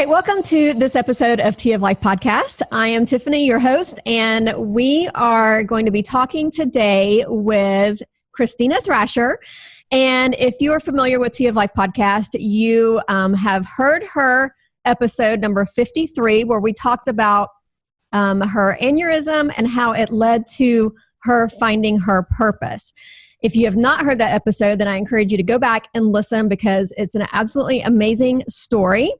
right, welcome to this episode of Tea of Life podcast. I am Tiffany, your host, and we are going to be talking today with Kristina Thrasher. And if you are familiar with Tea of Life podcast, you have heard her episode number 53, where we talked about her aneurysm and how it led to her finding her purpose. If you have not heard that episode, then I encourage you to go back and listen because it's an absolutely amazing story.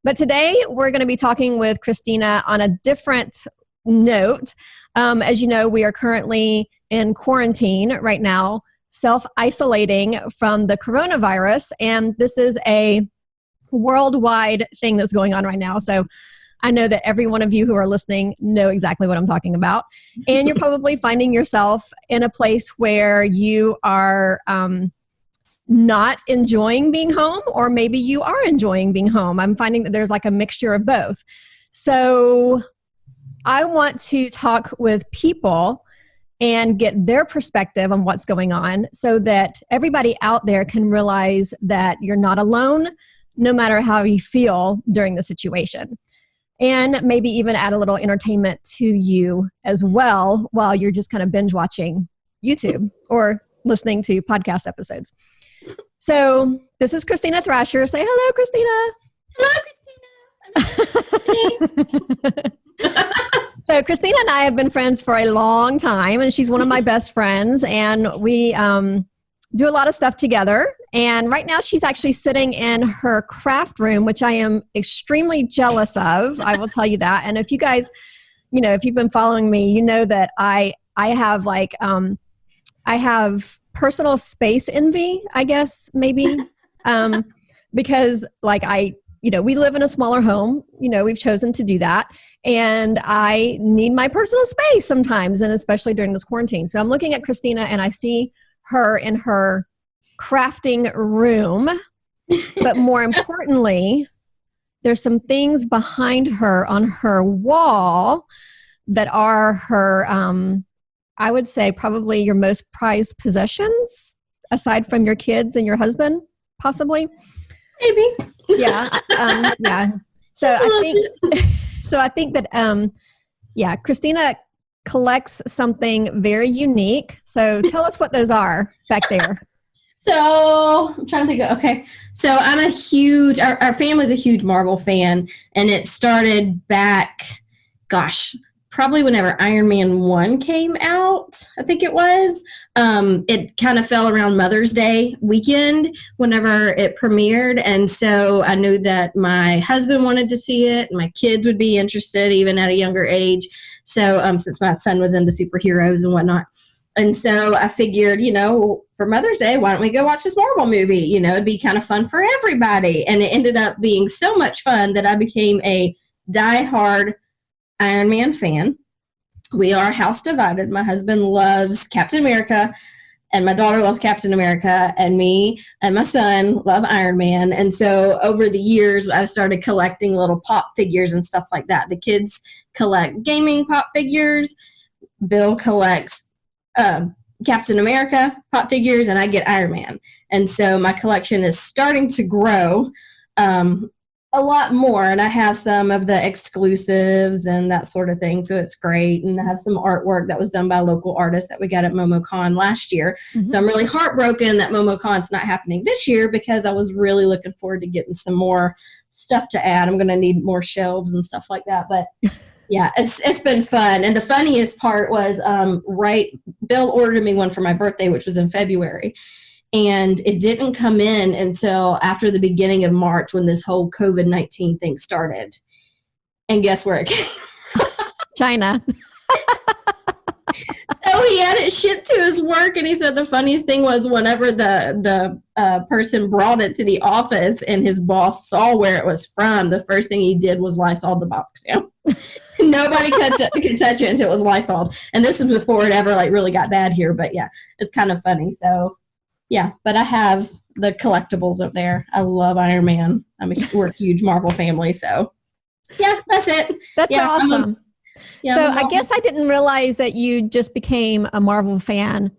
But today we're going to be talking with Kristina on a different note. As you know, we are currently in quarantine right now, self-isolating from the coronavirus. And this is a worldwide thing that's going on right now. So I know that every one of you who are listening know exactly what I'm talking about. And you're probably finding yourself in a place where you are not enjoying being home, or maybe you are enjoying being home. I'm finding that there's like a mixture of both. So I want to talk with people and get their perspective on what's going on so that everybody out there can realize that you're not alone, no matter how you feel during the situation. And maybe even add a little entertainment to you as well while you're just kind of binge watching YouTube or listening to podcast episodes. So this is Kristina Thrasher. Say hello, Kristina. Hello, Kristina. So Kristina and I have been friends for a long time, and she's one of my best friends, and we do a lot of stuff together. And right now she's actually sitting in her craft room, which I am extremely jealous of. I will tell you that. And if you guys, if you've been following me, you know that I have like, I have personal space envy, I guess, maybe, because like we live in a smaller home, we've chosen to do that. And I need my personal space sometimes, and especially during this quarantine. So I'm looking at Kristina and I see her in her crafting room, but more importantly, there's some things behind her on her wall that are her, I would say probably your most prized possessions, aside from your kids and your husband, possibly. Maybe. Yeah. Yeah. So I think that, Kristina collects something very unique. So tell us what those are back there. So I'm trying to think. Okay. So I'm our family's a huge Marvel fan, and it started back, probably whenever Iron Man 1 came out, I think it was. It kind of fell around Mother's Day weekend whenever it premiered. And so I knew that my husband wanted to see it, and my kids would be interested even at a younger age. So since my son was into superheroes and whatnot. And so I figured, for Mother's Day, why don't we go watch this Marvel movie? It'd be kind of fun for everybody. And it ended up being so much fun that I became a diehard Iron Man fan. We are house divided. My husband loves Captain America, and my daughter loves Captain America, and me and my son love Iron Man. And so over the years, I've started collecting little pop figures and stuff like that. The kids collect gaming pop figures. Bill collects Captain America pop figures, and I get Iron Man. And so my collection is starting to grow a lot more, and I have some of the exclusives and that sort of thing, so it's great. And I have some artwork that was done by a local artist that we got at MomoCon last year. Mm-hmm. So I'm really heartbroken that MomoCon's not happening this year, because I was really looking forward to getting some more stuff to add. I'm going to need more shelves and stuff like that, but yeah, it's been fun. And the funniest part was, Bill ordered me one for my birthday, which was in February. And it didn't come in until after the beginning of March, when this whole COVID-19 thing started. And guess where it came? China. So he had it shipped to his work, and he said the funniest thing was whenever the person brought it to the office and his boss saw where it was from, the first thing he did was Lysol the box down. Nobody could touch it until it was Lysol'd. And this was before it ever really got bad here. But yeah, it's kind of funny. So yeah, but I have the collectibles up there. I love Iron Man. We're a huge Marvel family. So yeah, that's it. That's awesome. So I guess I didn't realize that you just became a Marvel fan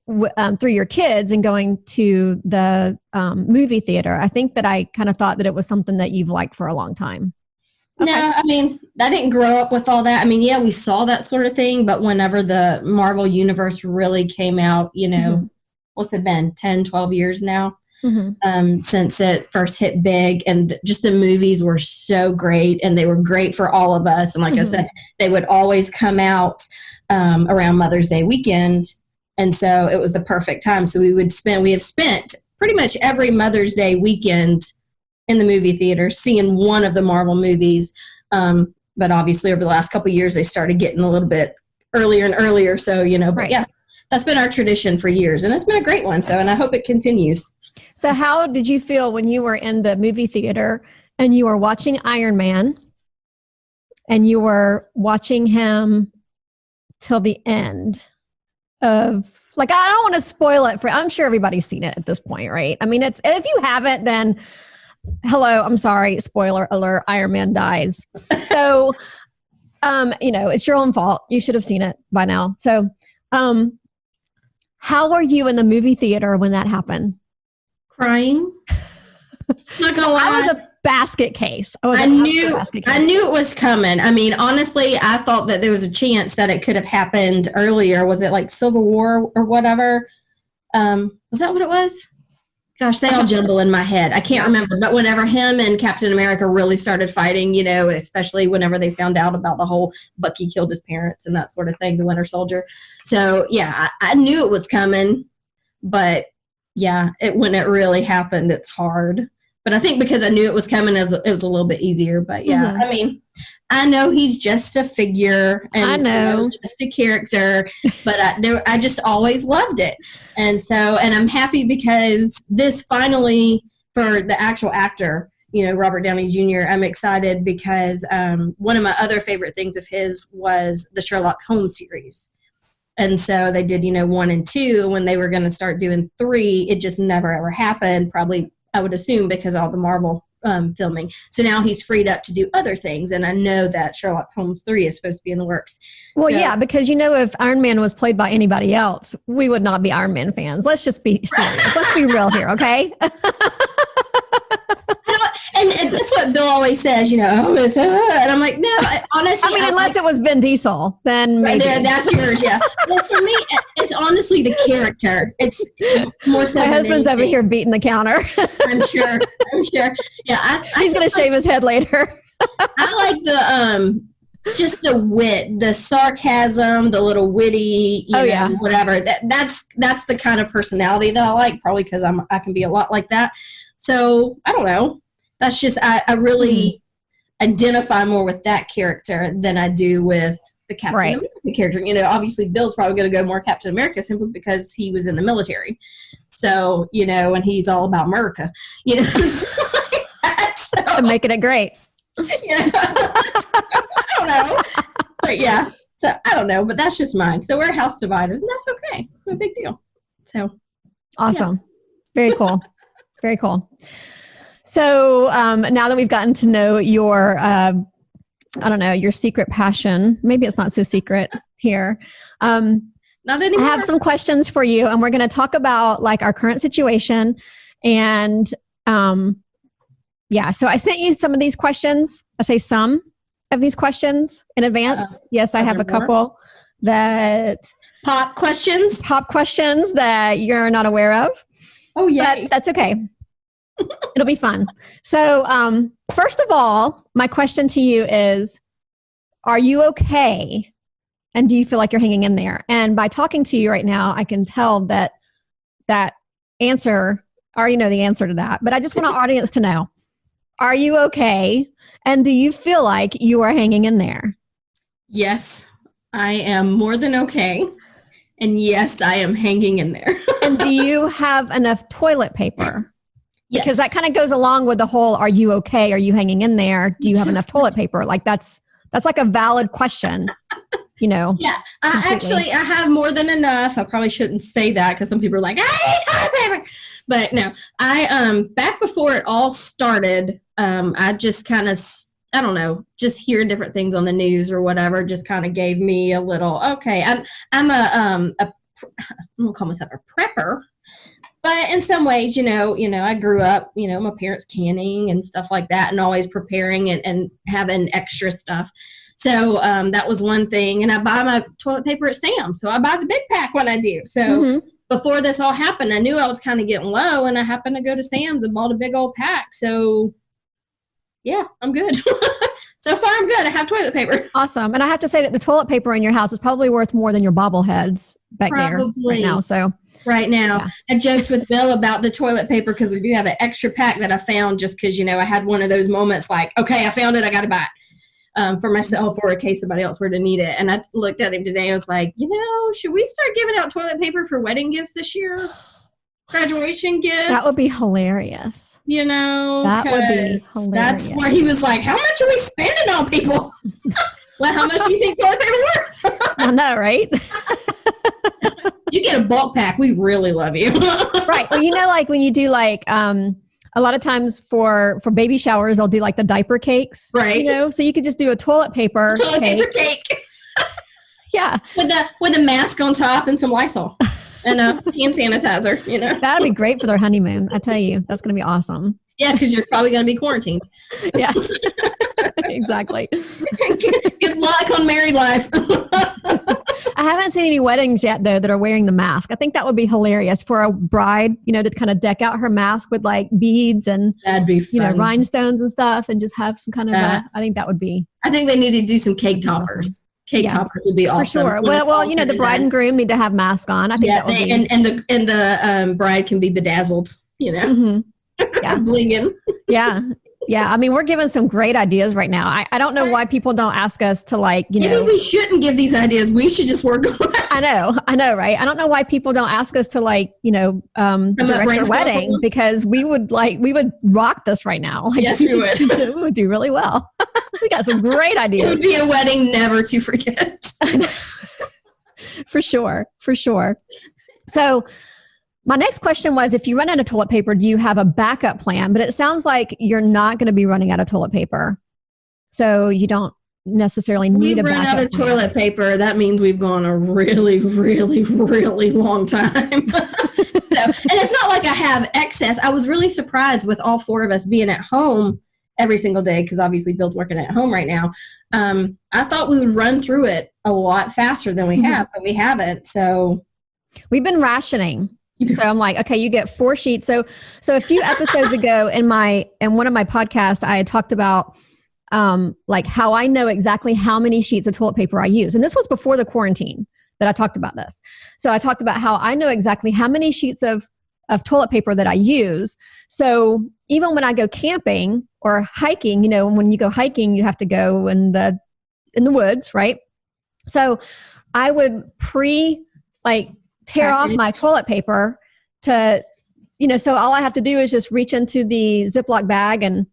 through your kids and going to the movie theater. I think that I kind of thought that it was something that you've liked for a long time. Okay. No, I mean, I didn't grow up with all that. I mean, yeah, we saw that sort of thing, but whenever the Marvel Universe really came out, what's it been, 10, 12 years now? Since it first hit big, and just the movies were so great, and they were great for all of us. And like I said, they would always come out around Mother's Day weekend, and so it was the perfect time. So we have spent pretty much every Mother's Day weekend in the movie theater seeing one of the Marvel movies. But obviously over the last couple of years, they started getting a little bit earlier and earlier. So, but yeah, that's been our tradition for years, and it's been a great one. So, and I hope it continues. So how did you feel when you were in the movie theater and you were watching Iron Man and you were watching him till the end of, like, I don't want to spoil it I'm sure everybody's seen it at this point, right? I mean, if you haven't, then hello, I'm sorry, spoiler alert, Iron Man dies. So, it's your own fault. You should have seen it by now. So, how were you in the movie theater when that happened? Crying. Not gonna lie. I was a basket case. I knew it was coming. I mean, honestly, I thought that there was a chance that it could have happened earlier. Was it like Civil War or whatever? Was that what it was? Gosh, they all jumble in my head. I can't remember. But whenever him and Captain America really started fighting, especially whenever they found out about the whole Bucky killed his parents and that sort of thing, the Winter Soldier. So, yeah, I knew it was coming. But, yeah, when it really happened, it's hard. But I think because I knew it was coming, it was a little bit easier. But, yeah, I mean, I know he's just a figure. And, I know. Just a character. But I just always loved it. And I'm happy because this finally, for the actual actor, Robert Downey Jr., I'm excited because one of my other favorite things of his was the Sherlock Holmes series. And so they did, 1 and 2. When they were going to start doing 3, it just never, ever happened. Probably, I would assume, because all the Marvel filming. So now he's freed up to do other things. And I know that Sherlock Holmes 3 is supposed to be in the works. Well, yeah, because if Iron Man was played by anybody else, we would not be Iron Man fans. Let's just be serious. Let's be real here, okay? And that's what Bill always says, and I'm like, no, honestly. I mean, unless it was Vin Diesel, then maybe. Right, that's yours, yeah. Well, for me, it's honestly the character. It's more so. My husband's over here beating the counter. I'm sure. Yeah, he's going to shave his head later. I like the just the wit, the sarcasm, the little witty, whatever. That's the kind of personality that I like, probably because I can be a lot like that. So I don't know. That's just I really identify more with that character than I do with the Captain America character. Obviously Bill's probably going to go more Captain America simply because he was in the military. So, and he's all about America, I'm making it great. I don't know. But yeah, so I don't know, but that's just mine. So we're house divided, and that's okay. It's no big deal. So awesome. Yeah. Very cool. Very cool. So now that we've gotten to know your, your secret passion, maybe it's not so secret here. Not anymore. I have some questions for you, and we're going to talk about like our current situation. And so I sent you some of these questions. I say some of these questions in advance. Yes, I have a couple that pop questions that you're not aware of. Oh, yeah. But that's okay. It'll be fun. So, first of all, my question to you is, are you okay? And do you feel like you're hanging in there? And by talking to you right now, I can tell that answer, I already know the answer to that, but I just want our audience to know, are you okay? And do you feel like you are hanging in there? Yes, I am more than okay. And yes, I am hanging in there. And do you have enough toilet paper? Yes. Because that kind of goes along with the whole, are you okay? Are you hanging in there? Do you have enough toilet paper? Like that's like a valid question, Yeah, I have more than enough. I probably shouldn't say that because some people are like, I need toilet paper. But no, I, back before it all started, I just kind of, I don't know, just hear different things on the news or whatever, just kind of gave me a little, okay, I'm a I'm gonna call myself a prepper. But in some ways, I grew up, my parents canning and stuff like that, and always preparing and having extra stuff. So that was one thing. And I buy my toilet paper at Sam's. So I buy the big pack when I do. So before this all happened, I knew I was kind of getting low, and I happened to go to Sam's and bought a big old pack. So yeah, I'm good. So far, I'm good. I have toilet paper. Awesome. And I have to say that the toilet paper in your house is probably worth more than your bobbleheads back there right now. So right now, I joked with Bill about the toilet paper because we do have an extra pack that I found just because, I had one of those moments like, okay, I found it. I got to buy it for myself or in case somebody else were to need it. And I looked at him today. I was like, should we start giving out toilet paper for wedding gifts this year? Graduation gifts. That would be hilarious. That would be hilarious. That's where he was like, how much are we spending on people? Well, how much do you think toilet paper's worth? I know, right? You get a bulk pack. We really love you. Right. Well, like when you do like, a lot of times for baby showers, they'll do like the diaper cakes. Right. So you could just do a toilet paper cake. Yeah. With a mask on top and some Lysol. And a hand sanitizer, That'd be great for their honeymoon. I tell you, that's going to be awesome. Yeah, because you're probably going to be quarantined. Yeah, exactly. Good luck on married life. I haven't seen any weddings yet, though, that are wearing the mask. I think that would be hilarious for a bride, to kind of deck out her mask with like beads and, that'd be fun. Rhinestones and stuff and just have some kind of, I think that would be. I think they need to do some cake toppers. Awesome. Cake toppers would be awesome. For sure. Well, the bride and groom need to have masks on. I think that would be. And the bride can be bedazzled, Mm-hmm. Yeah. Blinging. Yeah. Yeah. I mean, we're giving some great ideas right now. I don't know why people don't ask us to Maybe we shouldn't give these ideas. We should just work on it. I know, right? I don't know why people don't ask us to direct their wedding because we would rock this right now. Yes, we would. We would do really well. We got some great ideas. It would be a wedding never to forget. For sure. So my next question was, if you run out of toilet paper, do you have a backup plan? But it sounds like you're not going to be running out of toilet paper. So you don't necessarily need a backup plan. We run out of toilet paper. That means we've gone a really, really, really long time. And it's not like I have excess. I was really surprised with all four of us being at home every single day because obviously Bill's working at home right now. I thought we would run through it a lot faster than we have, but we haven't. So we've been rationing. So I'm like, okay, you get 4 sheets. So a few episodes ago in one of my podcasts, I had talked about like how I know exactly how many sheets of toilet paper I use. And this was before the quarantine that I talked about this. So I talked about how I know exactly how many sheets of toilet paper that I use. So even when I go camping or hiking, when you go hiking, you have to go in the woods, right? So I would tear off my toilet paper to, so all I have to do is just reach into the Ziploc bag and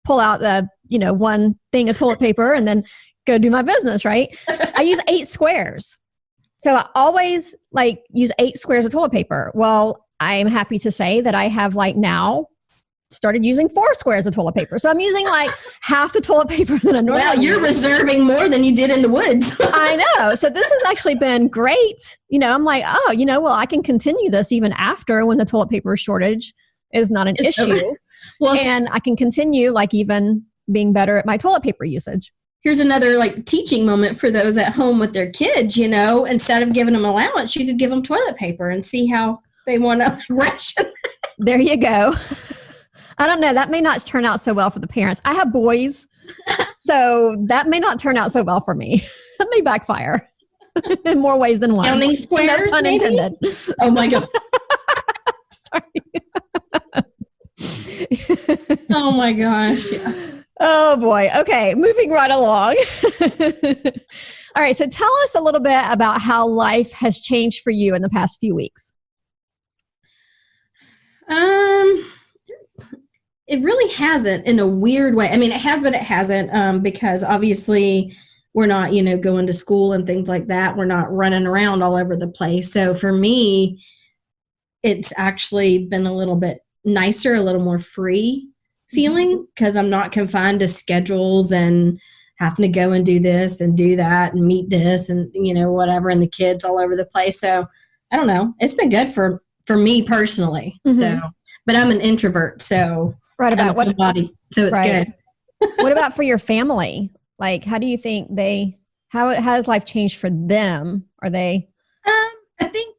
pull out the, one thing of toilet paper and then go do my business, right? I use 8 squares. So I always use 8 squares of toilet paper. Well, I'm happy to say that I have now started using 4 squares of toilet paper. So I'm using half the toilet paper that I normally use. Well, you're reserving more than you did in the woods. I know. So this has actually been great. I'm like, well, I can continue this even after when the toilet paper shortage is not an issue. Well, and I can continue even being better at my toilet paper usage. Here's another teaching moment for those at home with their kids, instead of giving them allowance, you could give them toilet paper and see how they want to ration. There you go. I don't know. That may not turn out so well for the parents. I have boys, so that may not turn out so well for me. That may backfire in more ways than one. Counting squares, no pun intended. Oh my God. Sorry. Oh my gosh. Yeah. Oh boy. Okay. Moving right along. All right. So tell us a little bit about how life has changed for you in the past few weeks. It really hasn't in a weird way. I mean, it has, but it hasn't because obviously we're not, going to school and things like that. We're not running around all over the place. So for me, it's actually been a little bit nicer, a little more free feeling because I'm not confined to schedules and having to go and do this and do that and meet this and, whatever, and the kids all over the place. So I don't know. It's been good for me personally. Mm-hmm. So, but I'm an introvert, so right about I'm a body, so it's right. good. What about for your family? Like, how do you think how has life changed for them? Are they? I think,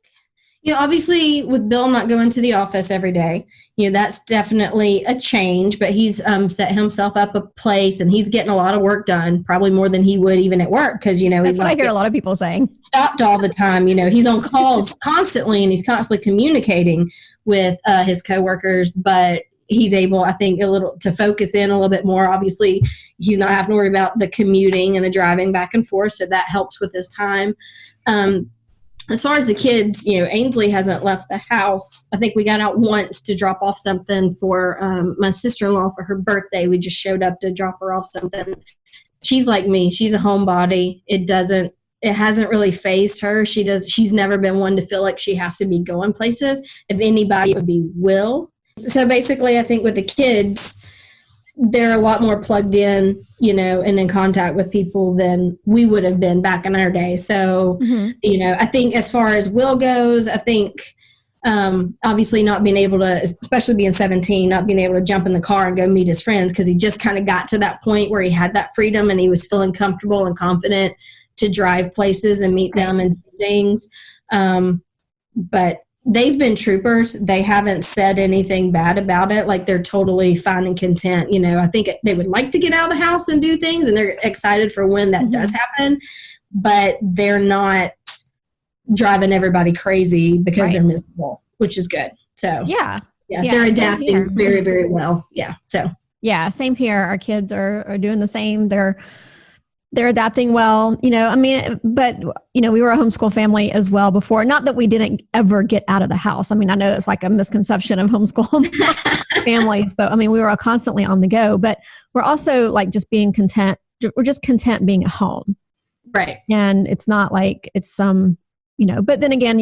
obviously with Bill not going to the office every day, that's definitely a change, but he's set himself up a place and he's getting a lot of work done, probably more than he would even at work. Cause That's he's what not I hear a lot of people saying. Stopped all the time. He's on calls constantly and he's constantly communicating with his coworkers, but he's able, I think, a little to focus in a little bit more. Obviously, he's not having to worry about the commuting and the driving back and forth, so that helps with his time. As far as the kids, Ainsley hasn't left the house. I think we got out once to drop off something for my sister-in-law for her birthday. We just showed up to drop her off something. She's like me. She's a homebody. It hasn't really phased her. She's never been one to feel like she has to be going places. If anybody, it would be Will. So basically, I think with the kids, they're a lot more plugged in, and in contact with people than we would have been back in our day. So, I think as far as Will goes, I think obviously not being able to, especially being 17, not being able to jump in the car and go meet his friends because he just kind of got to that point where he had that freedom and he was feeling comfortable and confident to drive places and meet them and do things. But they've been troopers. They haven't said anything bad about it. Like they're totally fine and content. I think they would like to get out of the house and do things and they're excited for when that does happen, but they're not driving everybody crazy because they're miserable, which is good. So yeah, they're adapting very, very well. Yeah. So yeah, same here. Our kids are doing the same. They're adapting well, but we were a homeschool family as well before. Not that we didn't ever get out of the house. I mean, I know it's like a misconception of homeschool families, but we were constantly on the go, but we're also like just being content. We're just content being at home. Right. And it's not like it's but then again,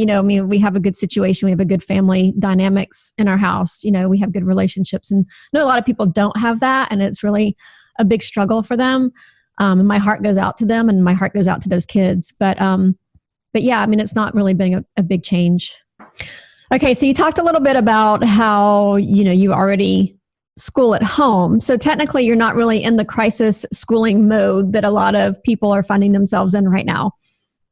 we have a good situation. We have a good family dynamics in our house. We have good relationships and I know a lot of people don't have that. And it's really a big struggle for them. And my heart goes out to them and my heart goes out to those kids. But yeah, it's not really been a big change. Okay. So you talked a little bit about how, you already school at home. So technically you're not really in the crisis schooling mode that a lot of people are finding themselves in right now.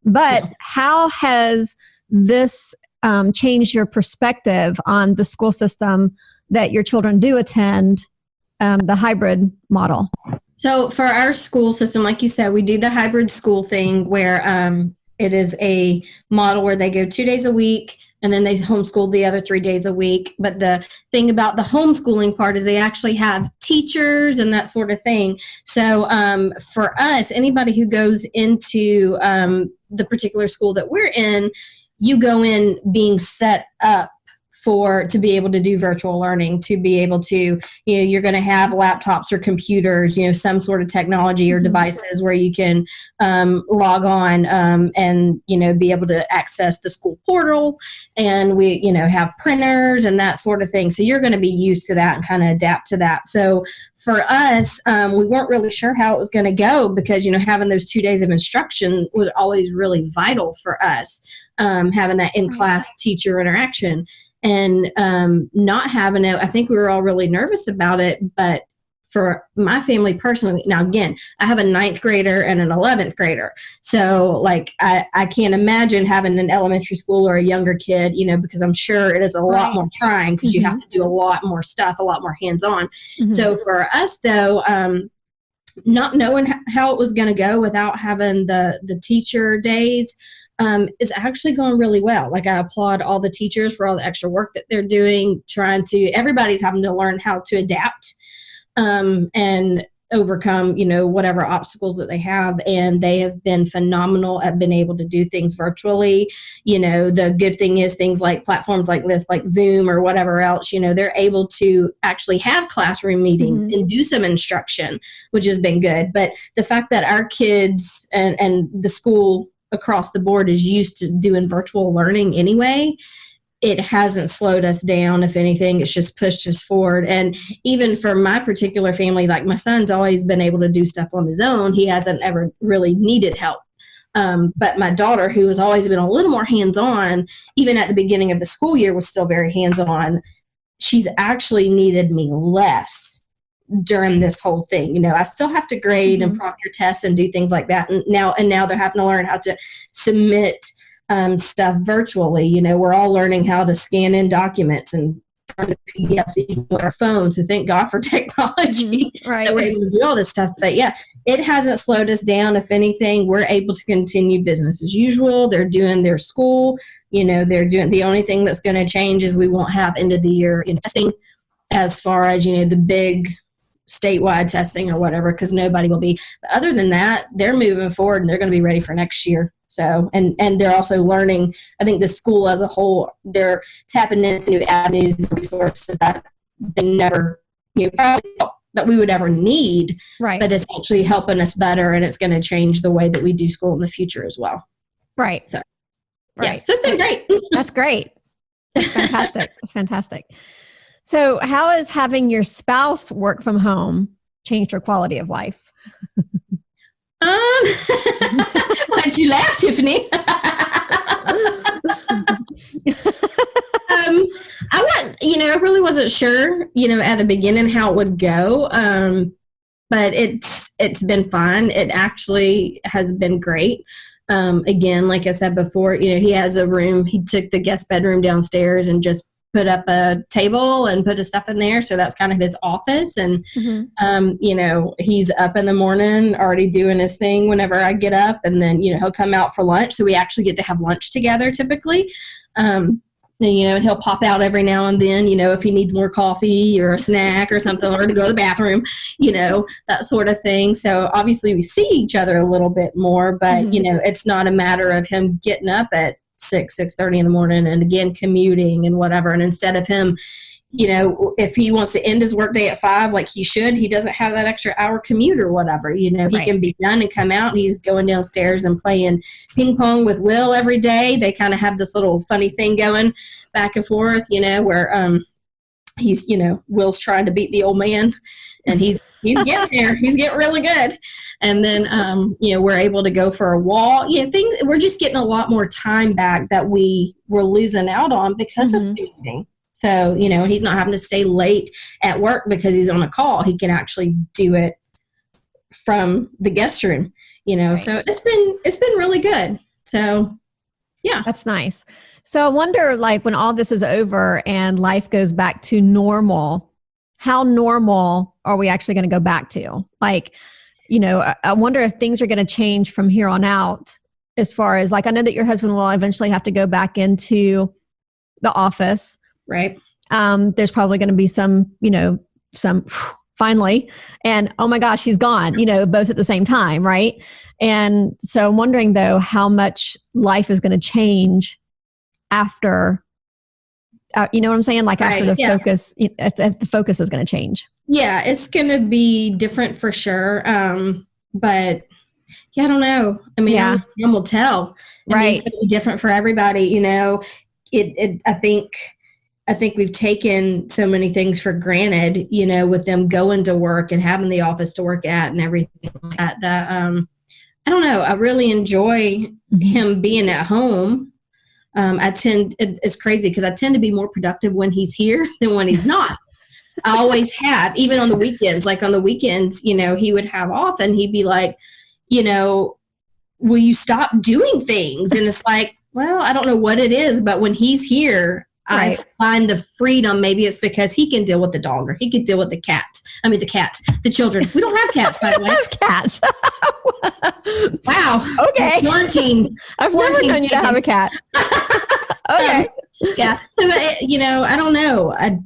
But how has this changed your perspective on the school system that your children do attend, the hybrid model? So for our school system, like you said, we do the hybrid school thing where it is a model where they go 2 days a week and then they homeschool the other 3 days a week. But the thing about the homeschooling part is they actually have teachers and that sort of thing. So for us, anybody who goes into the particular school that we're in, you go in being set up to be able to do virtual learning, to be able to, you're going to have laptops or computers, some sort of technology or devices where you can log on and, be able to access the school portal. And we, have printers and that sort of thing. So you're going to be used to that and kind of adapt to that. So for us, we weren't really sure how it was going to go because, having those 2 days of instruction was always really vital for us, having that in-class teacher interaction. And not having it, I think we were all really nervous about it. But for my family personally, now again, I have a 9th grader and an 11th grader. So like, I can't imagine having an elementary school or a younger kid, because I'm sure it is a lot more trying because you have to do a lot more stuff, a lot more hands-on. So for us though, not knowing how it was going to go without having the teacher days, is actually going really well. Like I applaud all the teachers for all the extra work that they're doing, everybody's having to learn how to adapt and overcome, whatever obstacles that they have. And they have been phenomenal at being able to do things virtually. The good thing is things like platforms like this, like Zoom or whatever else, they're able to actually have classroom meetings and do some instruction, which has been good. But the fact that our kids and the school across the board is used to doing virtual learning anyway, it hasn't slowed us down. If anything, it's just pushed us forward. And even for my particular family, like my son's always been able to do stuff on his own. He hasn't ever really needed help But my daughter, who has always been a little more hands-on, even at the beginning of the school year, was still very hands-on. She's actually needed me less during this whole thing. You know, I still have to grade and proctor tests and do things like that. And now they're having to learn how to submit stuff virtually. You know, we're all learning how to scan in documents and turn the PDFs on our phones. So thank God for technology that we're able to do all this stuff. But yeah, it hasn't slowed us down. If anything, we're able to continue business as usual. They're doing their school. You know, they're doing, the only thing that's going to change is we won't have end of the year testing as far as, you know, the big statewide testing or whatever, because nobody will be. But other than that, they're moving forward and they're going to be ready for next year. So, and they're also learning, I think the school as a whole, they're tapping into new avenues and resources that they never, you know, probably thought that we would ever need, but it's actually helping us better, and it's going to change the way that we do school in the future as well. Right. So, yeah. So it's been great. That's great. That's fantastic. That's fantastic. So how has having your spouse work from home changed your quality of life? Why'd you laugh, Tiffany? I really wasn't sure, you know, at the beginning how it would go. But it's been fine. It actually has been great. Again, like I said before, you know, he has a room. He took the guest bedroom downstairs and just put up a table and put his stuff in there. So that's kind of his office. And, you know, he's up in the morning already doing his thing whenever I get up, and then, you know, he'll come out for lunch. So we actually get to have lunch together typically. And, you know, and he'll pop out every now and then, you know, if he needs more coffee or a snack or something, or to go to the bathroom, you know, that sort of thing. So obviously we see each other a little bit more, but, you know, it's not a matter of him getting up at 6:30 in the morning and again commuting and whatever. And instead of him, you know, if he wants to end his workday at 5 like he should, he doesn't have that extra hour commute or whatever. You know, he can be done and come out, and he's going downstairs and playing ping pong with Will every day. They kind of have this little funny thing going back and forth, you know, where he's, you know, Will's trying to beat the old man, and he's getting there. He's getting really good. And then, you know, we're able to go for a walk. You know, we're just getting a lot more time back that we were losing out on because of commuting. So, you know, he's not having to stay late at work because he's on a call. He can actually do it from the guest room, you know. So it's been really good. So, yeah. That's nice. So I wonder, like, when all this is over and life goes back to normal, how normal are we actually going to go back to? Like, you know, I wonder if things are going to change from here on out, as far as, like, I know that your husband will eventually have to go back into the office. Right. There's probably going to be some finally, and oh my gosh, he's gone, you know, both at the same time. Right. And so I'm wondering though, how much life is going to change after, you know what I'm saying? Like after the focus, if the focus is going to change. Yeah, it's going to be different for sure. But yeah, I don't know. I mean, time will tell. I mean, it's going to be different for everybody. You know, I think we've taken so many things for granted, you know, with them going to work and having the office to work at and everything like that, I don't know. I really enjoy him being at home. It's crazy because I tend to be more productive when he's here than when he's not. I always have, even on the weekends. Like on the weekends, you know, he would have off and he'd be like, you know, will you stop doing things? And it's like, well, I don't know what it is, but when he's here, I find the freedom. Maybe it's because he can deal with the dog, or he can deal with the children. We don't have cats, by the way. We don't have cats. Wow. Okay. I've never known you to have a cat. Okay. Yeah. So, you know, I don't know. I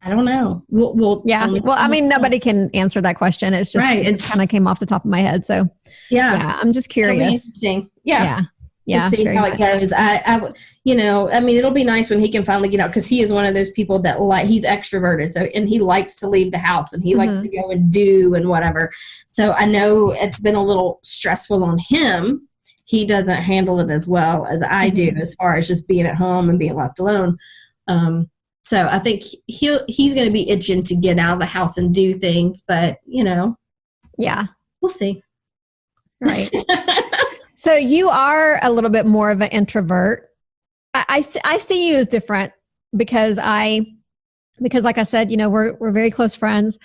don't know. Well, I mean, nobody can answer that question. It's just, it just kind of came off the top of my head. So yeah, I'm just curious. Interesting. Yeah. Yeah. To see how it goes. I, you know, I mean, it'll be nice when he can finally get out, because he is one of those people that he's extroverted. So, and he likes to leave the house and he likes to go and do and whatever. So I know it's been a little stressful on him. He doesn't handle it as well as I do, as far as just being at home and being left alone. So I think he's going to be itching to get out of the house and do things, but you know, we'll see. Right. So you are a little bit more of an introvert. I see you as different because like I said, we're very close friends.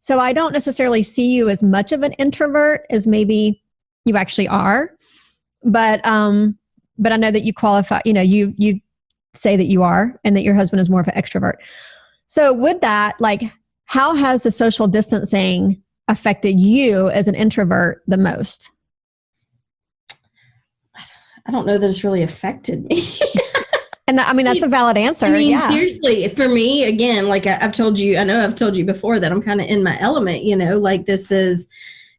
So I don't necessarily see you as much of an introvert as maybe you actually are. But I know that you qualify, you say that you are, and that your husband is more of an extrovert. So with that, like, how has the social distancing affected you as an introvert the most? I don't know that it's really affected me. And that's a valid answer. Yeah. Seriously, for me, again, like I've told you before that I'm kind of in my element, like this is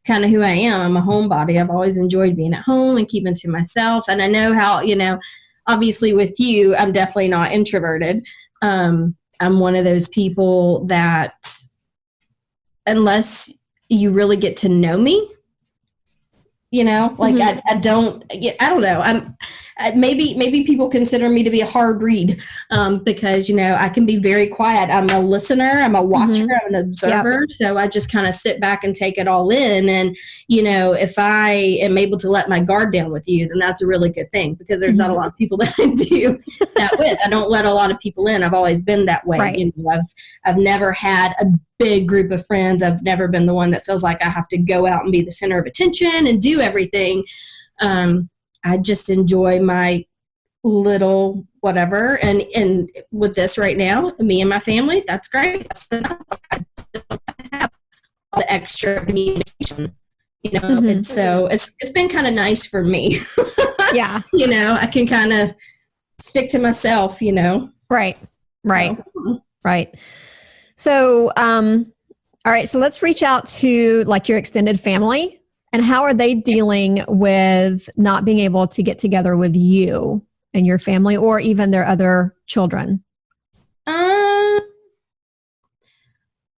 kind of who I am. I'm a homebody. I've always enjoyed being at home and keeping to myself. And I know how, obviously with you, I'm definitely not introverted. I'm one of those people that unless you really get to know me, like I don't know. Maybe people consider me to be a hard read because, I can be very quiet. I'm a listener. I'm a watcher. I'm an observer. Yep. So I just kind of sit back and take it all in. And, if I am able to let my guard down with you, then that's a really good thing because there's not a lot of people that I do that with. I don't let a lot of people in. I've always been that way. Right. I've never had a big group of friends. I've never been the one that feels like I have to go out and be the center of attention and do everything. I just enjoy my little whatever. And with this right now, me and my family, that's great. That's enough. I still have all the extra communication, and so it's been kind of nice for me. Yeah. I can kind of stick to myself, Right. Right. So, all right. So let's reach out to like your extended family. And how are they dealing with not being able to get together with you and your family or even their other children?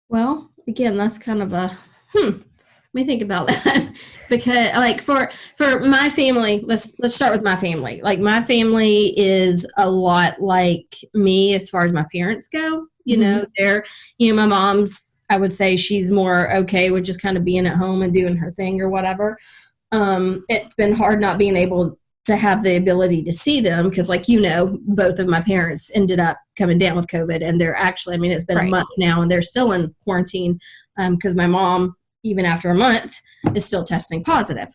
Well, again, that's kind of a, let me think about that. Because like for my family, let's start with my family. Like my family is a lot like me as far as my parents go. They're, my mom's, I would say she's more okay with just kind of being at home and doing her thing or whatever. It's been hard not being able to have the ability to see them because like, both of my parents ended up coming down with COVID and they're actually, it's been a month now and they're still in quarantine because my mom, even after a month, is still testing positive.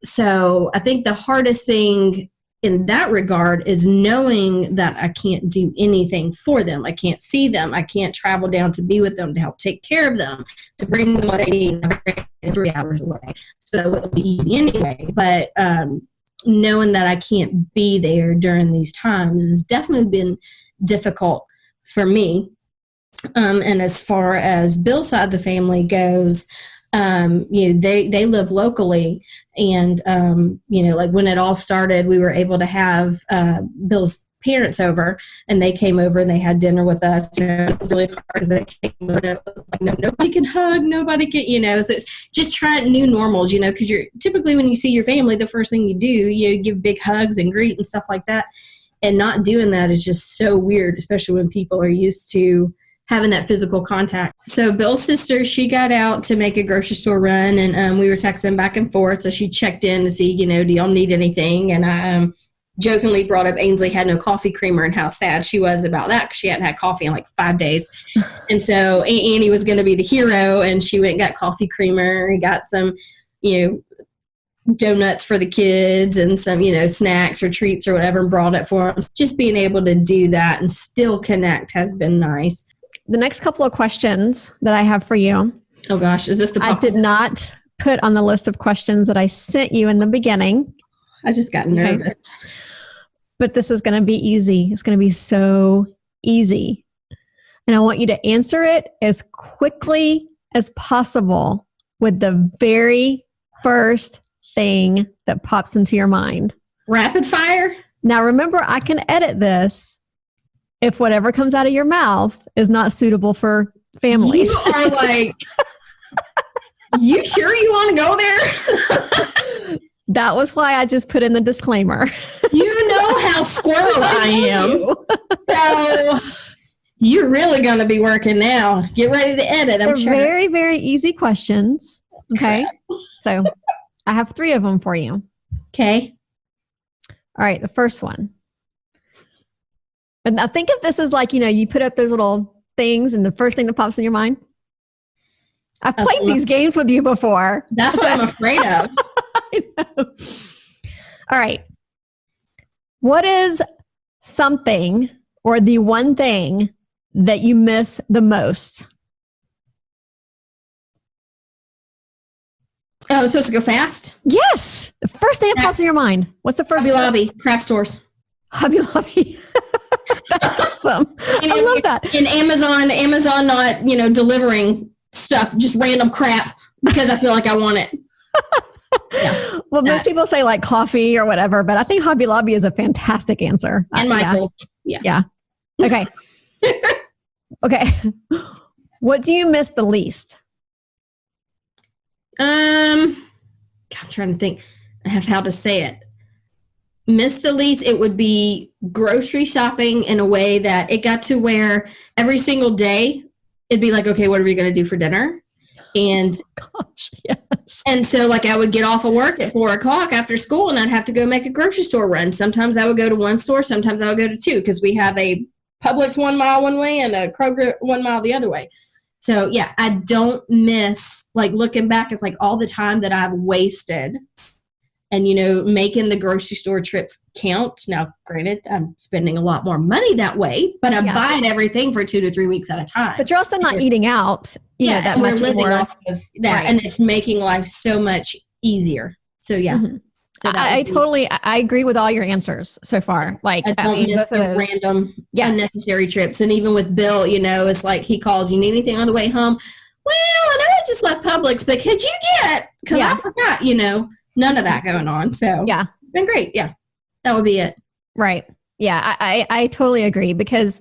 So I think the hardest thing in that regard is knowing that I can't do anything for them. I can't see them. I can't travel down to be with them, to help take care of them, to bring them what they need 3 hours away. So it'll be easy anyway. But knowing that I can't be there during these times has definitely been difficult for me. And as far as Bill's side of the family goes, they live locally and, like when it all started, we were able to have, Bill's parents over and they came over and they had dinner with us. It was really hard because they came over and it was like, nobody can hug, nobody can, so it's just trying new normals, because you're typically when you see your family, the first thing you do, you give big hugs and greet and stuff like that. And not doing that is just so weird, especially when people are used to having that physical contact. So Bill's sister, she got out to make a grocery store run and we were texting back and forth. So she checked in to see, do y'all need anything? And I jokingly brought up Ainsley had no coffee creamer and how sad she was about that because she hadn't had coffee in like 5 days. And so Annie was going to be the hero and she went and got coffee creamer and got some, donuts for the kids and some, snacks or treats or whatever and brought it for them. Just being able to do that and still connect has been nice. The next couple of questions that I have for you. Oh gosh, is this the I did not put on the list of questions that I sent you in the beginning. I just got nervous. Okay. But this is going to be easy. It's going to be so easy. And I want you to answer it as quickly as possible with the very first thing that pops into your mind. Rapid fire? Now remember, I can edit this if whatever comes out of your mouth is not suitable for families. You are like, you sure you want to go there? That was why I just put in the disclaimer. You know how squirrel I am. So you're really going to be working now. Get ready to edit. They're very, very easy questions. Okay. So I have 3 of them for you. Okay. All right, the first one. And now think of this as like, you put up those little things and the first thing that pops in your mind. I've played these games with you before. That's what I'm afraid of. I know. All right. What is something or the one thing that you miss the most? Oh, it's supposed to go fast? Yes. The first thing that pops in your mind. What's the first Hobby Lobby, craft stores. Hobby Lobby. That's awesome. I love that. And Amazon not, delivering stuff, just random crap because I feel like I want it. Yeah. Well, most people say like coffee or whatever, but I think Hobby Lobby is a fantastic answer. And Michael. Yeah. Okay. Okay. What do you miss the least? I'm trying to think of how to say it. Miss the least, it would be grocery shopping in a way that it got to where every single day it'd be like, okay, what are we going to do for dinner? And gosh, yes. And so like I would get off of work at 4:00 after school and I'd have to go make a grocery store run. Sometimes I would go to one store, sometimes I would go to 2 because we have a Publix 1 mile one way and a Kroger 1 mile the other way. So yeah, I don't miss, like looking back, it's like all the time that I've wasted and, making the grocery store trips count. Now, granted, I'm spending a lot more money that way, but I'm buying everything for 2 to 3 weeks at a time. But you're also not eating out, that much living more. Off of that, right. And it's making life so much easier. So yeah. Mm-hmm. So I agree with all your answers so far. Like, I don't miss the random, unnecessary trips. And even with Bill, it's like he calls, you need anything on the way home? Well, I know I just left Publix, but could you get, because I forgot, none of that going on. So yeah, it's been great. Yeah, that would be it. Right. Yeah, I totally agree because,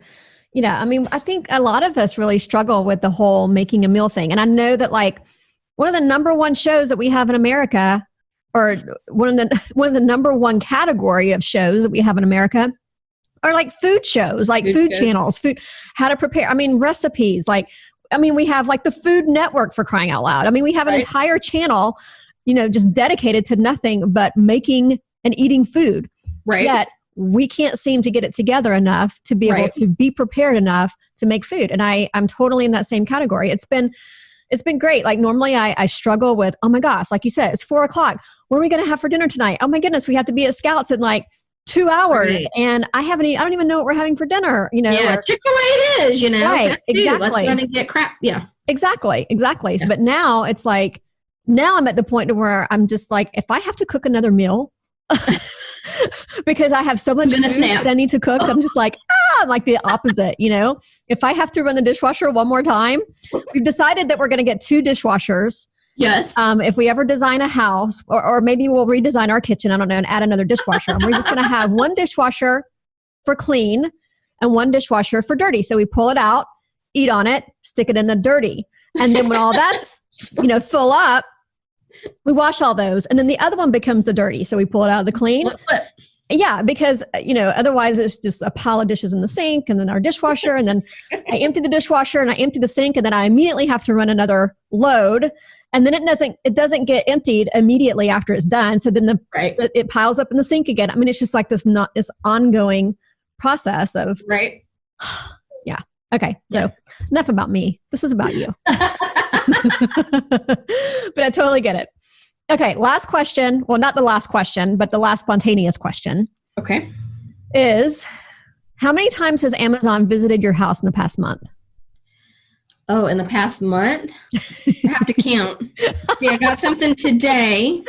I think a lot of us really struggle with the whole making a meal thing. And I know that like one of the number one shows that we have in America, or one of the number one category of shows that we have in America are like food shows, like food channels, how to prepare. Recipes. We have like the Food Network, for crying out loud. We have an entire channel, just dedicated to nothing but making and eating food. Right. Yet we can't seem to get it together enough to be able to be prepared enough to make food. And I'm totally in that same category. It's been great. Like normally I struggle with, oh my gosh, like you said, it's 4:00. What are we going to have for dinner tonight? Oh my goodness, we have to be at Scouts in like 2 hours. Right. And I don't even know what we're having for dinner, Yeah, Chick-fil-A it is, Right, exactly. Let's get crap. Yeah. Exactly. Yeah. But now it's like, now I'm at the point where I'm just like, if I have to cook another meal because I have so much food that I need to cook, I'm just like, I'm like the opposite, If I have to run the dishwasher one more time, we've decided that we're going to get 2 dishwashers. Yes. If we ever design a house, or maybe we'll redesign our kitchen, I don't know, and add another dishwasher. And we're just going to have one dishwasher for clean and one dishwasher for dirty. So we pull it out, eat on it, stick it in the dirty. And then when all that's, full up, we wash all those. And then the other one becomes the dirty. So we pull it out of the clean. Yeah, because, otherwise it's just a pile of dishes in the sink and then our dishwasher. And then I empty the dishwasher and I empty the sink. And then I immediately have to run another load. And then it doesn't get emptied immediately after it's done. So then it piles up in the sink again. It's just like this ongoing process of right. Yeah. Okay. So enough about me. This is about you. But I totally get it. Okay. Last question. Well, not the last question, but the last spontaneous question. Okay. Is how many times has Amazon visited your house in the past month? Oh, in the past month? I have to count. Yeah, I got something today.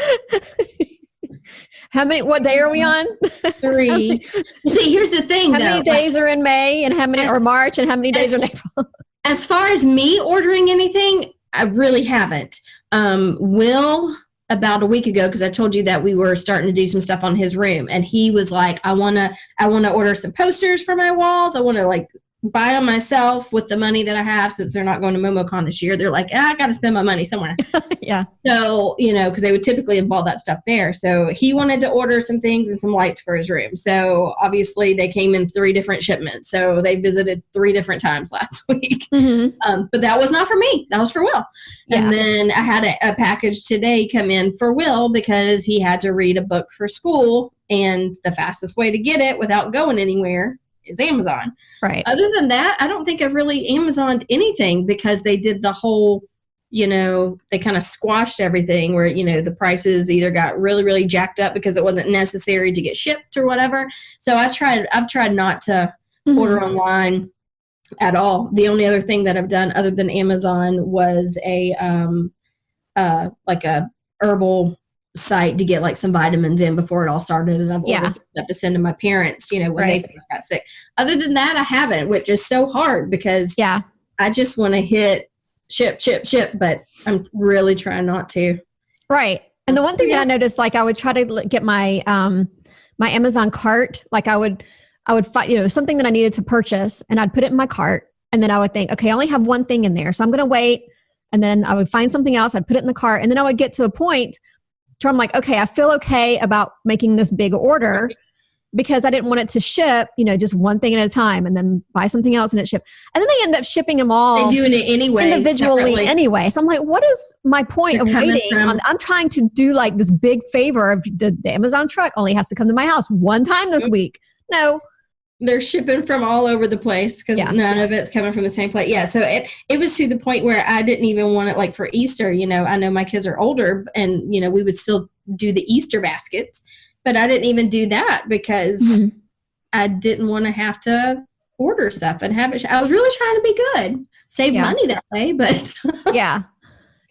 What day are we on? 3. See, here's the thing, How many days are in May and how many are March and how many days are in April? As far as me ordering anything, I really haven't. Will, about a week ago, because I told you that we were starting to do some stuff on his room, and he was like, I wanna order some posters for my walls. I want to like buy them myself with the money that I have, since they're not going to MomoCon this year. They're like, I got to spend my money somewhere. Yeah. So, because they would typically have bought that stuff there. So he wanted to order some things and some lights for his room. So obviously they came in 3 different shipments. So they visited 3 different times last week. Mm-hmm. But that was not for me. That was for Will. Yeah. And then I had a package today come in for Will because he had to read a book for school. And the fastest way to get it without going anywhere is Amazon. Right. Other than that, I don't think I've really Amazoned anything, because they did the whole, they kind of squashed everything where, the prices either got really, really jacked up because it wasn't necessary to get shipped or whatever. So I've tried not to order online at all. The only other thing that I've done other than Amazon was a herbal site to get like some vitamins in before it all started, and I've ordered stuff to send to my parents, when they first got sick. Other than that, I haven't, which is so hard because I just want to hit ship, but I'm really trying not to. Right. And the one thing that I noticed, like I would try to get my my Amazon cart, like I would find something that I needed to purchase, and I'd put it in my cart, and then I would think, okay, I only have one thing in there, so I'm going to wait, and then I would find something else, I'd put it in the cart, and then I would get to a point where I'm like, okay, I feel okay about making this big order because I didn't want it to ship, just one thing at a time, and then buy something else and it ship. And then they end up shipping them all. They do it anyway, individually separately. Anyway. So I'm like, what is my point of waiting? I'm trying to do like this big favor of the Amazon truck only has to come to my house one time this week. No. They're shipping from all over the place because none of it's coming from the same place. Yeah, so it was to the point where I didn't even want it like for Easter. I know my kids are older, and we would still do the Easter baskets, but I didn't even do that because I didn't want to have to order stuff and have it. I was really trying to be good, save money that way, but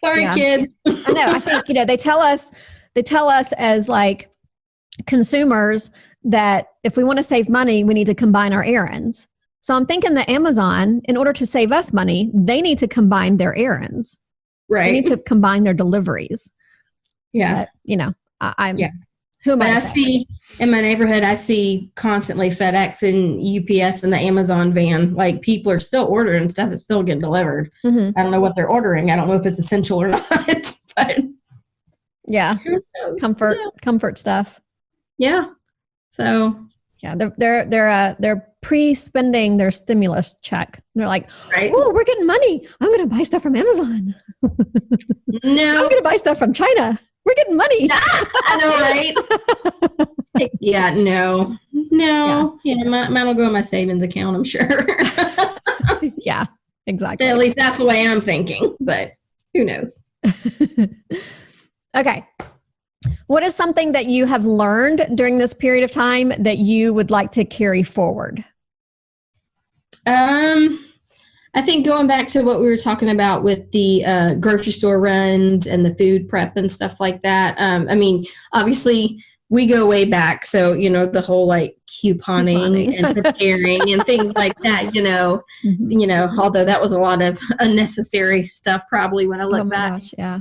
sorry, kid. I know. I think they tell us as like consumers that if we want to save money, we need to combine our errands. So I'm thinking that Amazon, in order to save us money, they need to combine their errands. Right. They need to combine their deliveries. Yeah. But, I'm who am I? But I see in my neighborhood, I see constantly FedEx and UPS and the Amazon van. Like people are still ordering stuff. It's still getting delivered. I don't know what they're ordering. I don't know if it's essential or not. But comfort stuff. Yeah. So they're pre-spending their stimulus check. They're like, right. Oh, we're getting money. I'm going to buy stuff from Amazon. No, I'm going to buy stuff from China. We're getting money. I know, right? Yeah, no. Yeah, mine will go in my savings account, I'm sure. Yeah, exactly. At least that's the way I'm thinking, but who knows? Okay. What is something that you have learned during this period of time that you would like to carry forward? I think going back to what we were talking about with the grocery store runs and the food prep and stuff like that. I mean, obviously we go way back. So, the whole like couponing and preparing and things like that, although that was a lot of unnecessary stuff probably when I look back. Gosh, yeah.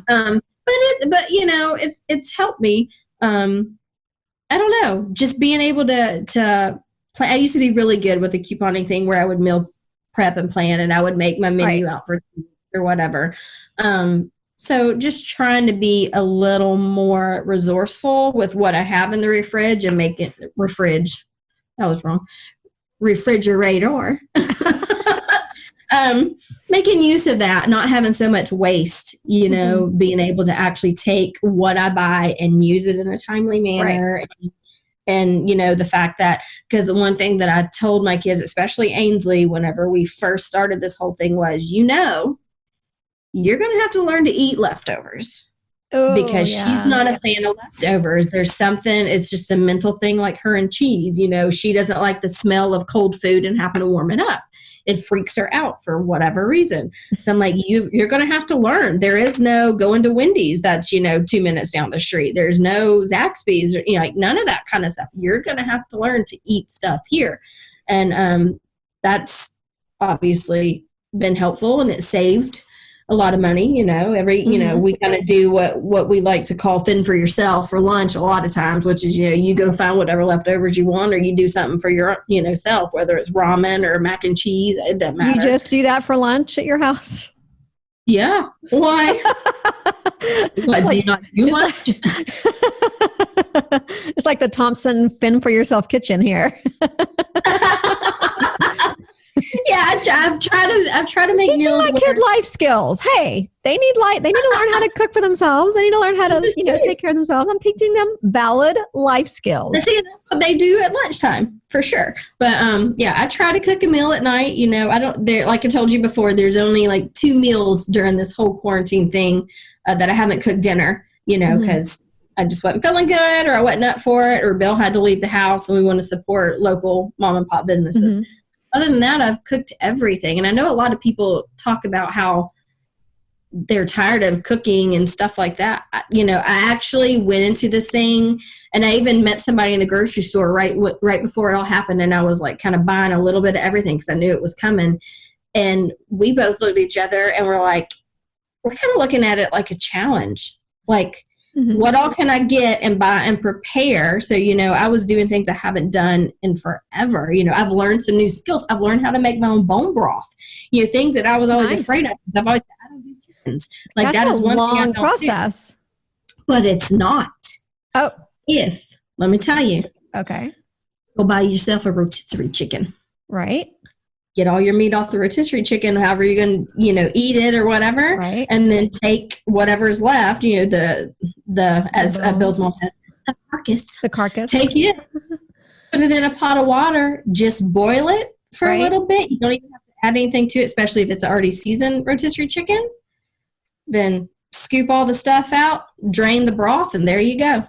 But it's helped me. I don't know, just being able to plan. I used to be really good with the couponing thing where I would meal prep and plan, and I would make my menu out for or whatever. So just trying to be a little more resourceful with what I have in the refrigerator and make it That was wrong. Refrigerator. Making use of that, not having so much waste, being able to actually take what I buy and use it in a timely manner. Right. And the fact that, because the one thing that I told my kids, especially Ainsley, whenever we first started this whole thing was, you're going to have to learn to eat leftovers. Because she's not a fan of leftovers. There's something, it's just a mental thing like her and cheese. She doesn't like the smell of cold food and having to warm it up. It freaks her out for whatever reason. So I'm like, you're going to have to learn. There is no going to Wendy's that's, 2 minutes down the street. There's no Zaxby's, or, like none of that kind of stuff. You're going to have to learn to eat stuff here. And that's obviously been helpful, and it saved a lot of money, you know, we kind of do what we like to call fend for yourself for lunch a lot of times, which is, you know, you go find whatever leftovers you want, or you do something for your, you know, self, whether it's ramen or mac and cheese, it doesn't matter. You just do that for lunch at your house? Yeah. Why? What, do you not do lunch? It's like the Thompson fend for yourself kitchen here. Yeah, I've tried to make teaching my kid life skills. Hey, they need to learn how to cook for themselves. They need to learn how to, you know, take care of themselves. I'm teaching them valid life skills. That's what they do at lunchtime for sure. But yeah, I try to cook a meal at night. You know, like I told you before, there's only like 2 meals during this whole quarantine thing that I haven't cooked dinner. You know, because I just wasn't feeling good, or I wasn't up for it, or Bill had to leave the house, and we want to support local mom and pop businesses. Other than that, I've cooked everything. And I know a lot of people talk about how they're tired of cooking and stuff like that. You know, I actually went into this thing, and I even met somebody in the grocery store right before it all happened. And I was like kind of buying a little bit of everything because I knew it was coming. And we both looked at each other and we're kind of looking at it like a challenge. Like, what all can I get and buy and prepare? So, you know, I was doing things I haven't done in forever. You know, I've learned some new skills. I've learned how to make my own bone broth. You know, things that I was always afraid of. I've always said, I don't do chickens. Like, that's that is one long process. But it's not. Oh. Let me tell you. Okay. Go buy yourself a rotisserie chicken. Right. Get all your meat off the rotisserie chicken, however you're going to, you know, eat it or whatever. Right. And then take whatever's left, you know, as Bill's mom says, the carcass. Take it, put it in a pot of water, just boil it for a little bit. You don't even have to add anything to it, especially if it's already seasoned rotisserie chicken. Then scoop all the stuff out, drain the broth, and there you go.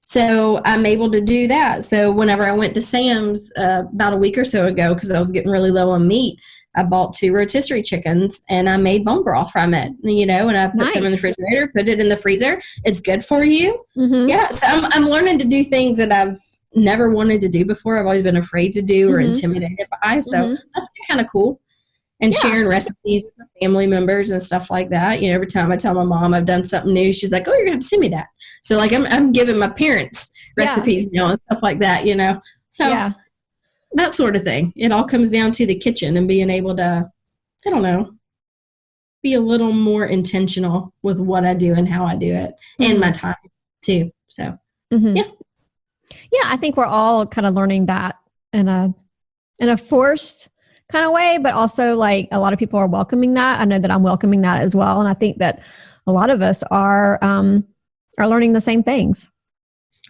So I'm able to do that. So whenever I went to Sam's about a week or so ago, because I was getting really low on meat, I bought 2 rotisserie chickens and I made bone broth from it, you know, and I put some in the refrigerator, put it in the freezer. It's good for you. Yeah. So I'm learning to do things that I've never wanted to do before. I've always been afraid to do or intimidated by. So that's kind of cool. And sharing recipes with my family members and stuff like that. You know, every time I tell my mom I've done something new, she's like, "Oh, you're gonna have to send me that." So like I'm giving my parents recipes, you know, and stuff like that, you know. So that sort of thing. It all comes down to the kitchen and being able to, I don't know, be a little more intentional with what I do and how I do it and my time too. So yeah, I think we're all kind of learning that in a forced kind of way, but also like a lot of people are welcoming that. I know that I'm welcoming that as well. And I think that a lot of us are learning the same things.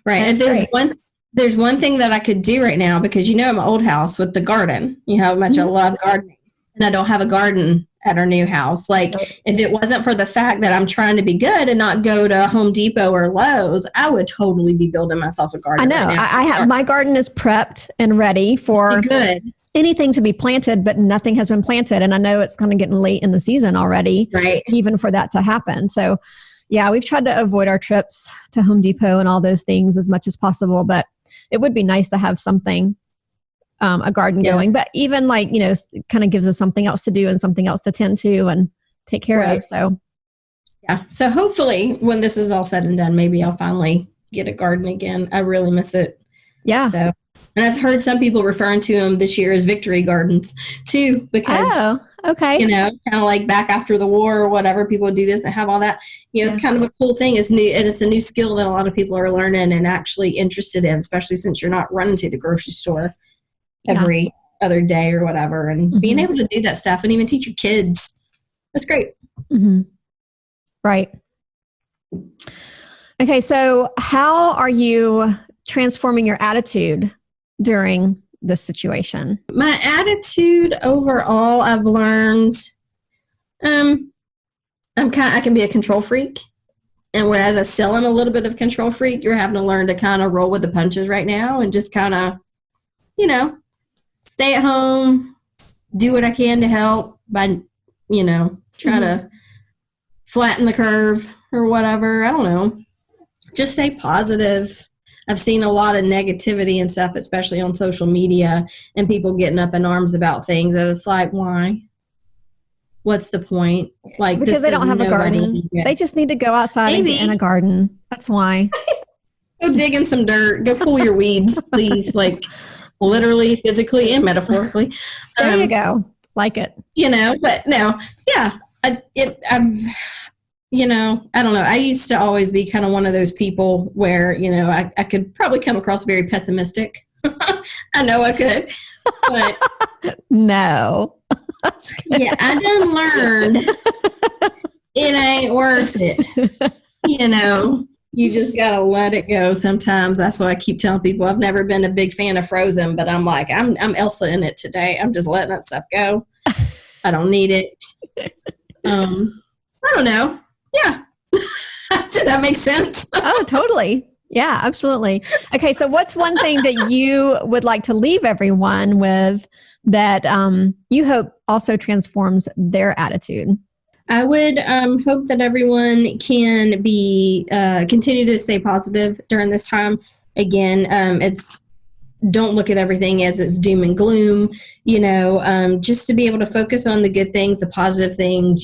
Right. And there's one thing that I could do right now, because, you know, I'm an old house with the garden, you know how much I love gardening, and I don't have a garden at our new house. Like if it wasn't for the fact that I'm trying to be good and not go to Home Depot or Lowe's, I would totally be building myself a garden. I know. Right now. I have, my garden is prepped and ready for anything to be planted, but nothing has been planted. And I know it's kind of getting late in the season already, even for that to happen. So yeah, we've tried to avoid our trips to Home Depot and all those things as much as possible, but it would be nice to have something, a garden going, but even like, you know, it kind of gives us something else to do and something else to tend to and take care of. So yeah. So hopefully when this is all said and done, maybe I'll finally get a garden again. I really miss it. Yeah. So, and I've heard some people referring to them this year as victory gardens too, because, you know, kind of like back after the war or whatever, people do this and have all that, you know, it's kind of a cool thing. It's new. And it's a new skill that a lot of people are learning and actually interested in, especially since you're not running to the grocery store every other day or whatever, and being able to do that stuff and even teach your kids. That's great. Right. Okay. So how are you transforming your attitude during this situation? My attitude overall, I've learned, I can be a control freak. And whereas I still am a little bit of a control freak, you're having to learn to kind of roll with the punches right now and just kind of, you know, stay at home, do what I can to help by, you know, try to flatten the curve or whatever. I don't know. Just stay positive. I've seen a lot of negativity and stuff, especially on social media, and people getting up in arms about things that it's like, why? what's the point? Like, because they don't have a garden. They just need to go outside and get in a garden. That's why. Go dig in some dirt. Go pull your weeds, please. Like, literally, physically, and metaphorically. There you go. Like it. But no, yeah. I don't know. I used to always be kind of one of those people where, I could probably come across very pessimistic. I know I could. But no. Yeah, I done learned it ain't worth it. You just gotta let it go sometimes. That's why I keep telling people I've never been a big fan of Frozen, but I'm like, I'm Elsa in it today. I'm just letting that stuff go. I don't need it. I don't know. Yeah. Did that make sense? Oh, totally. Yeah, absolutely. Okay, so what's one thing that you would like to leave everyone with that you hope also transforms their attitude? I would hope that everyone can be continue to stay positive during this time. Again, don't look at everything as it's doom and gloom. Just to be able to focus on the good things, the positive things.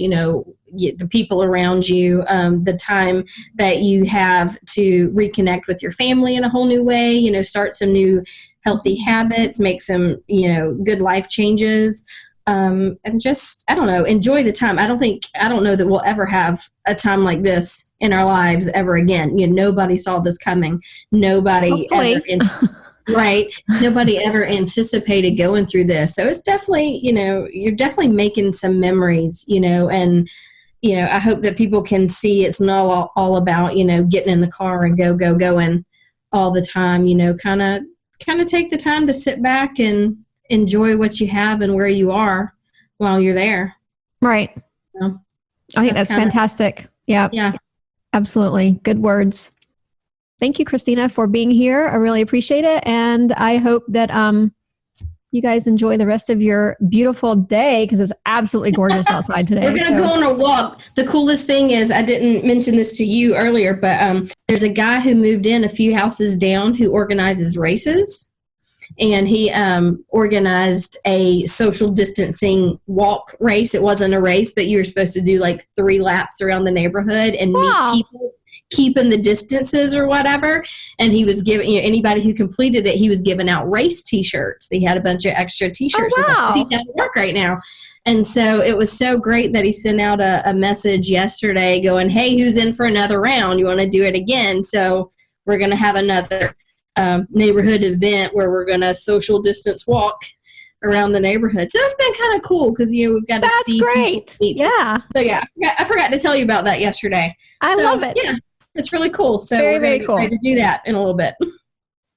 The people around you, the time that you have to reconnect with your family in a whole new way. Start some new healthy habits, make some good life changes. And just, I don't know, enjoy the time. I don't know that we'll ever have a time like this in our lives ever again. Nobody saw this coming. Nobody ever, right? Nobody ever anticipated going through this. So it's definitely, you're definitely making some memories, and, I hope that people can see it's not all about, getting in the car and going all the time, kind of take the time to sit back and enjoy what you have and where you are while you're there. Right. So, I think that's fantastic. Yeah. Yeah. Absolutely. Good words. Thank you, Kristina, for being here. I really appreciate it. And I hope that you guys enjoy the rest of your beautiful day because it's absolutely gorgeous outside today. We're going to go on a walk. The coolest thing is, I didn't mention this to you earlier, but there's a guy who moved in a few houses down who organizes races. And he organized a social distancing walk race. It wasn't a race, but you were supposed to do like 3 laps around the neighborhood and meet people, keeping the distances or whatever. And he was giving, anybody who completed it, he was giving out race T-shirts. He had a bunch of extra T-shirts. Oh, wow. He's at work right now. And so it was so great that he sent out a message yesterday going, hey, who's in for another round? You want to do it again? So we're going to have another neighborhood event where we're going to social distance walk around the neighborhood. So it's been kind of cool because we've got to see. That's great. Yeah. So yeah, I forgot to tell you about that yesterday. I love it. Yeah, it's really cool. So very, we're very get cool. ready to do that in a little bit.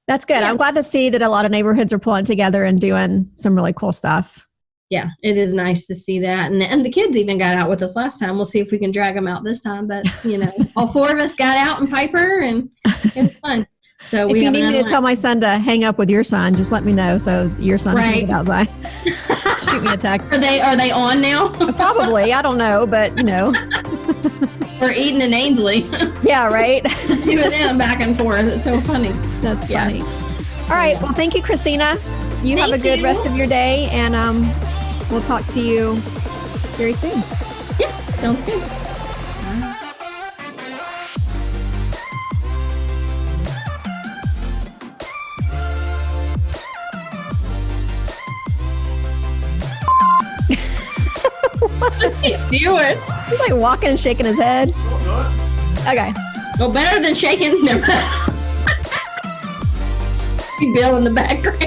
That's good. Yeah. I'm glad to see that a lot of neighborhoods are pulling together and doing some really cool stuff. Yeah, it is nice to see that. And the kids even got out with us last time. We'll see if we can drag them out this time. But, all 4 of us got out in Piper and it was fun. So if you need me to tell my son to hang up with your son, just let me know so your son can get outside. Shoot me a text. Are they on now? Probably. I don't know, but Or Eden and Ainsley. Yeah, right. 2 of them back and forth. It's so funny. That's funny. All right. Well, thank you, Kristina. You have a good rest of your day, and we'll talk to you very soon. Yeah, sounds good. What's he doing? He's like walking and shaking his head. Okay. Well, better than shaking. Never. Bill in the background.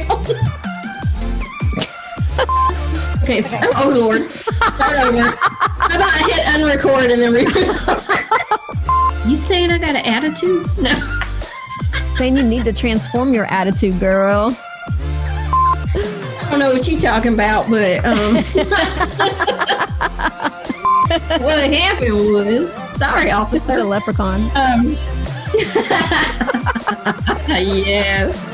Okay. Oh Lord. Start over. How about I hit unrecord and then You saying I got an attitude? No. Saying you need to transform your attitude, girl. I don't know what you're talking about, but what happened was, sorry, officer. The leprechaun. Yes.